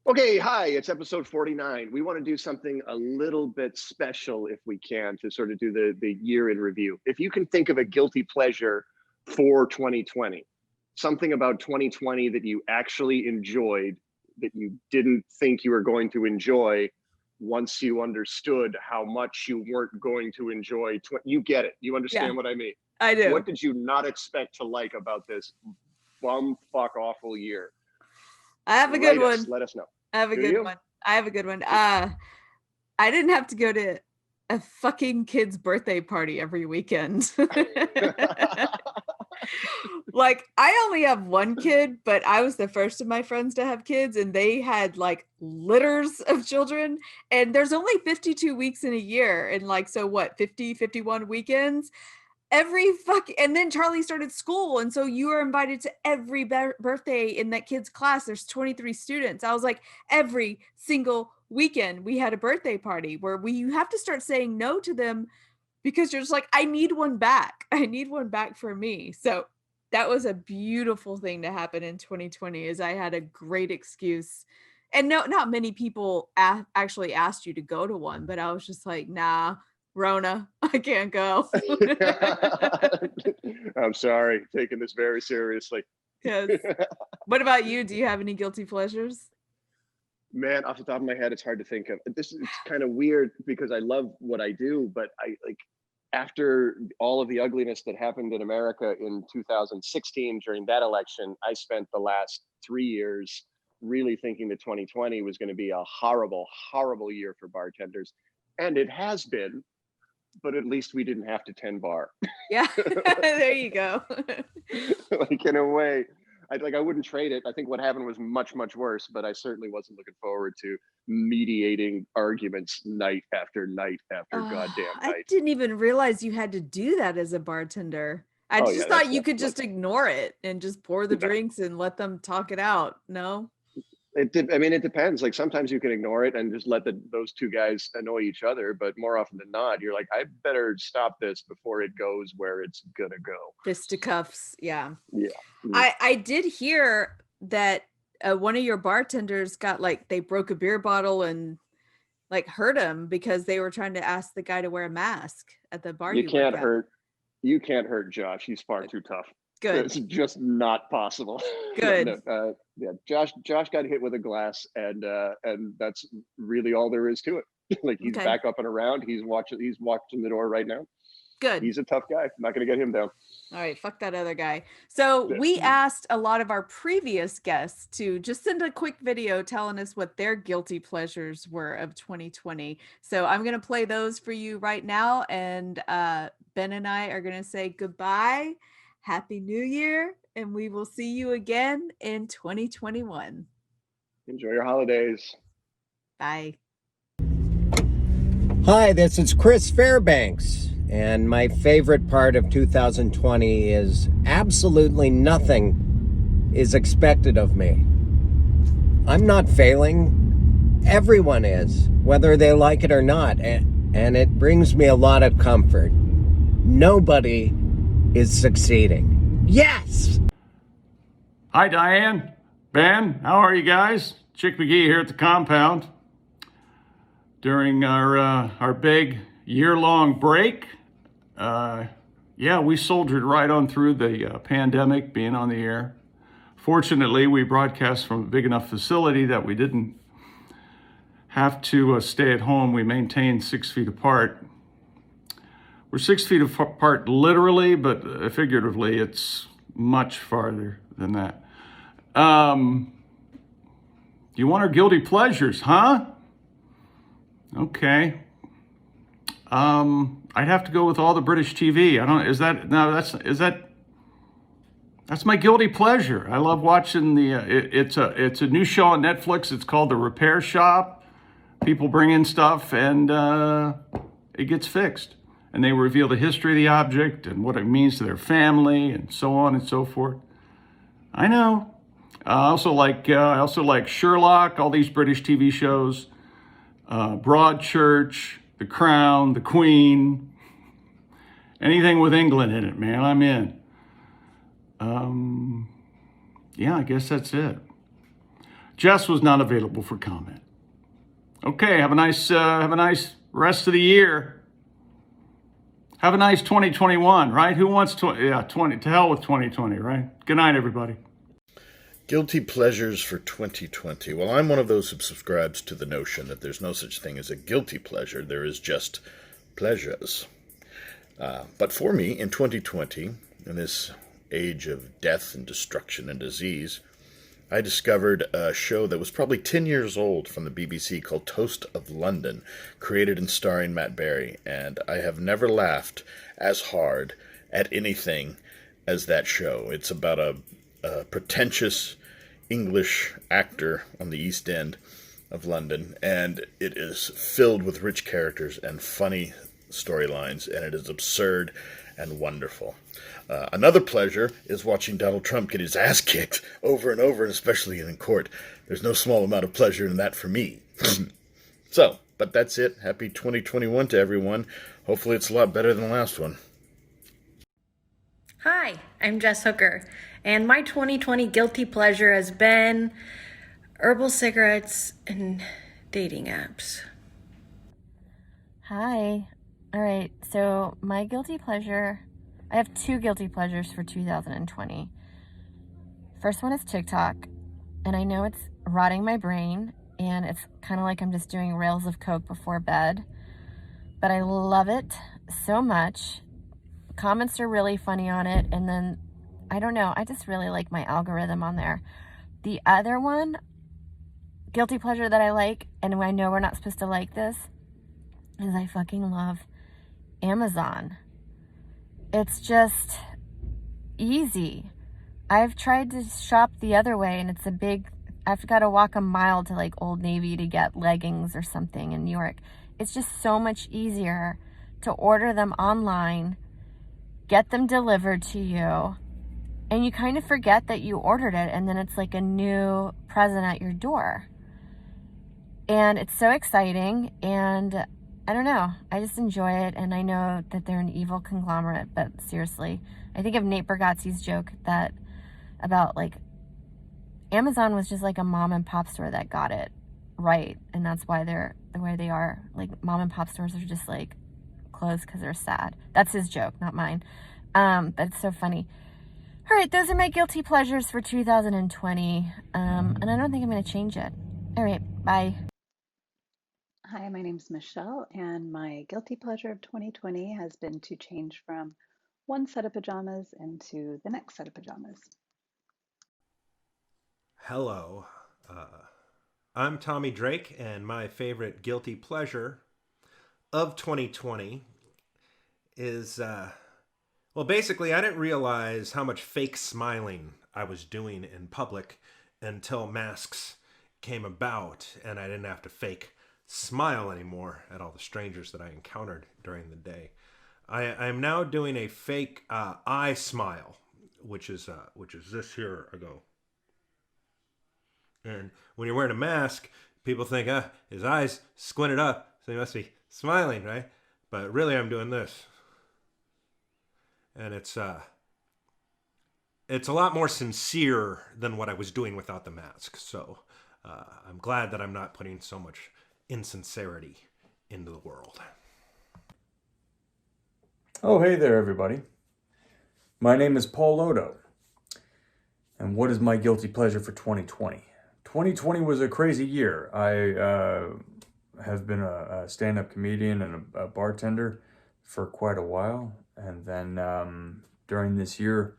Okay, hi, it's episode 49. We want to do something a little bit special if we can to sort of do the year in review. If you can think of a guilty pleasure for 2020, something about 2020 that you actually enjoyed that you didn't think you were going to enjoy once you understood how much you weren't going to enjoy. You get it. You Yeah, understand what I mean. I do. What did you not expect to like about this bum awful year? I have a good Write us, one. let us know. I have a Do good you? one. I have a good one. I didn't have to go to a fucking kid's birthday party every weekend. Like, I only have one kid, but I was the first of my friends to have kids, and they had like litters of children. And there's only 52 weeks in a year. And like, so what, 50, 51 weekends? Every fuck, and then Charlie started school, and so you were invited to every birthday in that kid's class. There's 23 students. I was like, every single weekend we had a birthday party where you have to start saying no to them because you're just like, I need one back. I need one back for me. So that was a beautiful thing to happen in 2020 is I had a great excuse. And no, not many people actually asked you to go to one, but I was just like, nah, Rona, I can't go. I'm sorry, taking this very seriously. Yes. What about you? Do you have any guilty pleasures? Man, off the top of my head, it's hard to think of. It's kind of weird because I love what I do, but I like after all of the ugliness that happened in America in 2016 during that election, I spent the last 3 years really thinking that 2020 was going to be a horrible year for bartenders. And it has been, but at least we didn't have to tend bar. Yeah, there you go. Like in a way, I wouldn't trade it. I think what happened was much worse, but I certainly wasn't looking forward to mediating arguments night after night after goddamn I night. didn't even realize you had to do that as a bartender. I Oh just yeah, thought that's you not could like just ignore it and just pour the no. drinks and let them talk it out. No? I mean, it depends. Like sometimes you can ignore it and just let those two guys annoy each other, but more often than not, you're like, I better stop this before it goes where it's gonna go. Fisticuffs. Yeah. Yeah. I did hear that one of your bartenders got like they broke a beer bottle and like hurt him because they were trying to ask the guy to wear a mask at the bar You you work can't at. hurt you can't hurt Josh. He's far too tough. Good. It's just not possible. Good. Yeah, Josh got hit with a glass, and that's really all there is to it. Like he's Okay. back up and around. He's watching the door right now. Good. He's a tough guy. I'm not going to get him down. All right, fuck that other guy. So we asked a lot of our previous guests to just send a quick video telling us what their guilty pleasures were of 2020. So I'm going to play those for you right now. And Ben and I are going to say goodbye, Happy New Year, and we will see you again in 2021. Enjoy your holidays. Bye. Hi, this is Chris Fairbanks, and my favorite part of 2020 is absolutely nothing is expected of me. I'm not failing. Everyone is, whether they like it or not, and it brings me a lot of comfort. Nobody is succeeding. Yes! Hi, Diane. Ben, how are you guys? Chick McGee here at the compound. During our big year-long break, we soldiered right on through the pandemic, being on the air. Fortunately, we broadcast from a big enough facility that we didn't have to stay at home. We maintained 6 feet apart. We're 6 feet apart literally, but figuratively, it's much farther than that. You want our guilty pleasures, huh? Okay. I'd have to go with all the British TV. That's my guilty pleasure. I love watching it's a new show on Netflix. It's called The Repair Shop. People bring in stuff and it gets fixed. And they reveal the history of the object and what it means to their family and so on and so forth. I know. I also like Sherlock, all these British TV shows. Broadchurch, The Crown, The Queen, anything with England in it, man, I'm in. I guess that's it. Jess was not available for comment. Okay, have a nice rest of the year. Have a nice 2021, right? Who wants 20? To hell with 2020, right? Good night, everybody. Guilty pleasures for 2020. Well, I'm one of those who subscribes to the notion that there's no such thing as a guilty pleasure. There is just pleasures. But for me, in 2020, in this age of death and destruction and disease, I discovered a show that was probably 10 years old from the BBC called Toast of London, created and starring Matt Berry. And I have never laughed as hard at anything as that show. It's about a pretentious English actor on the East End of London, and it is filled with rich characters and funny storylines, and it is absurd and wonderful. Another pleasure is watching Donald Trump get his ass kicked over and over, and especially in court. There's no small amount of pleasure in that for me. But that's it. Happy 2021 to everyone. Hopefully it's a lot better than the last one. Hi, I'm Jess Hooker, and my 2020 guilty pleasure has been herbal cigarettes and dating apps. Hi. All right, so my guilty pleasure, I have two guilty pleasures for 2020. First one is TikTok, and I know it's rotting my brain, and it's kind of like I'm just doing rails of coke before bed, but I love it so much. Comments are really funny on it, and then I don't know, I just really like my algorithm on there. The other one, guilty pleasure that I like, and I know we're not supposed to like this, is I fucking love Amazon. It's just easy. I've tried to shop the other way, and I've got to walk a mile to like Old Navy to get leggings or something in New York. It's just so much easier to order them online, get them delivered to you, and you kind of forget that you ordered it, and then it's like a new present at your door. And it's so exciting, and I don't know, I just enjoy it, and I know that they're an evil conglomerate, but seriously, I think of Nate Bargatze's joke that about like Amazon was just like a mom and pop store that got it right, and that's why they're the way they are. Like mom and pop stores are just like closed because they're sad. That's his joke, not mine. But it's so funny. All right, those are my guilty pleasures for 2020, and I don't think I'm going to change it. All right, bye. Hi, my name's Michelle, and my guilty pleasure of 2020 has been to change from one set of pajamas into the next set of pajamas. Hello, I'm Tommy Drake, and my favorite guilty pleasure of 2020 is, well, basically, I didn't realize how much fake smiling I was doing in public until masks came about, and I didn't have to fake smile anymore at all the strangers that I encountered during the day. I'm now doing a fake eye smile, which is this here. I go, and when you're wearing a mask, people think, his eyes squinted up, so he must be smiling, right? But really, I'm doing this, and it's a lot more sincere than what I was doing without the mask. So I'm glad that I'm not putting so much insincerity into the world. Oh, hey there, everybody. My name is Paul Lodo. And what is my guilty pleasure for 2020? 2020 was a crazy year. I have been a stand-up comedian and a bartender for quite a while. And then during this year,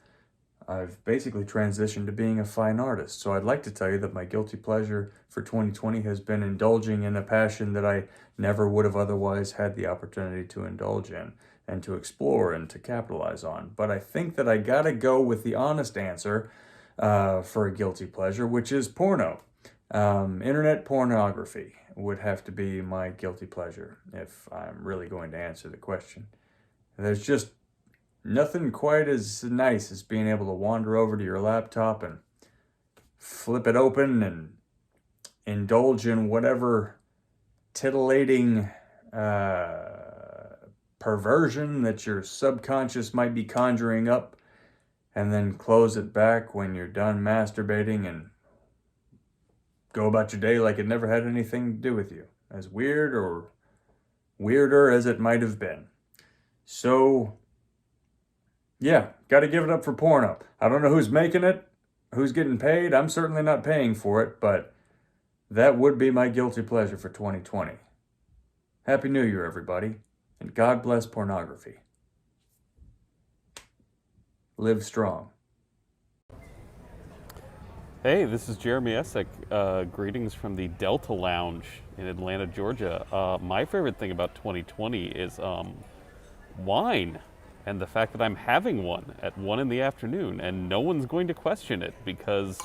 I've basically transitioned to being a fine artist. So I'd like to tell you that my guilty pleasure for 2020 has been indulging in a passion that I never would have otherwise had the opportunity to indulge in and to explore and to capitalize on. But I think that I gotta go with the honest answer for a guilty pleasure, which is porno. Internet pornography would have to be my guilty pleasure if I'm really going to answer the question. There's just nothing quite as nice as being able to wander over to your laptop and flip it open and indulge in whatever titillating perversion that your subconscious might be conjuring up, and then close it back when you're done masturbating and go about your day like it never had anything to do with you, as weird or weirder as it might have been. So, yeah, got to give it up for porno. I don't know who's making it, who's getting paid. I'm certainly not paying for it, but that would be my guilty pleasure for 2020. Happy New Year, everybody, and God bless pornography. Live strong. Hey, this is Jeremy Essek. Greetings from the Delta Lounge in Atlanta, Georgia. My favorite thing about 2020 is wine, and the fact that I'm having one at 1 in the afternoon, and no one's going to question it because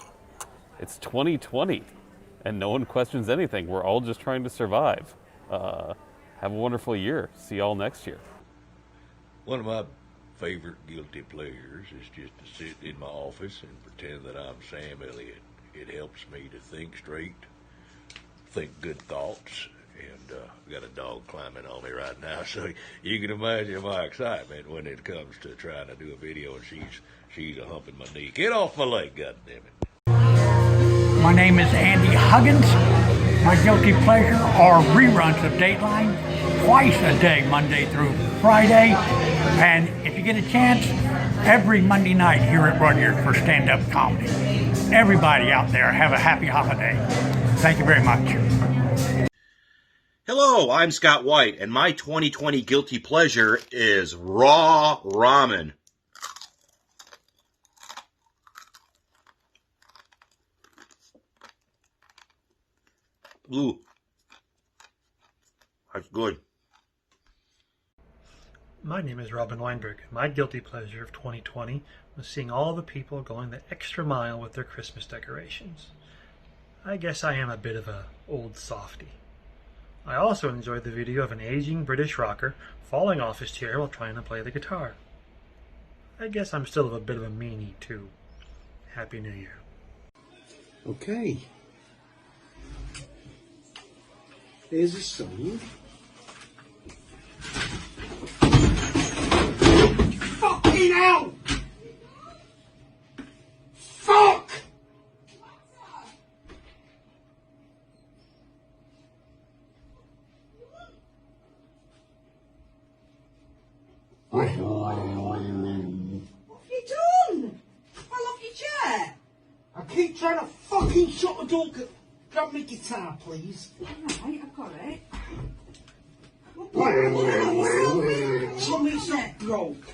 it's 2020, and no one questions anything. We're all just trying to survive. Have a wonderful year. See y'all next year. One of my favorite guilty pleasures is just to sit in my office and pretend that I'm Sam Elliott. It helps me to think straight, think good thoughts, and got a dog climbing on me right now, so you can imagine my excitement when it comes to trying to do a video and she's a humping my knee. Get off my leg, goddammit. My name is Andy Huggins. My guilty pleasure are reruns of Dateline twice a day, Monday through Friday. And if you get a chance, every Monday night here at Rudyard for stand-up comedy. Everybody out there, have a happy holiday. Thank you very much. Hello, I'm Scott White, and my 2020 guilty pleasure is raw ramen. Ooh, that's good. My name is Robin Weinberg. My guilty pleasure of 2020 was seeing all the people going the extra mile with their Christmas decorations. I guess I am a bit of a old softy. I also enjoyed the video of an aging British rocker falling off his chair while trying to play the guitar. I guess I'm still a bit of a meanie too. Happy New Year. Okay. Here's a song. Fucking hell! Fuck! What have you done? Fell off your chair. I keep trying to fucking shut the door. Grab me guitar, please. Alright, I've got it. Something's not broke.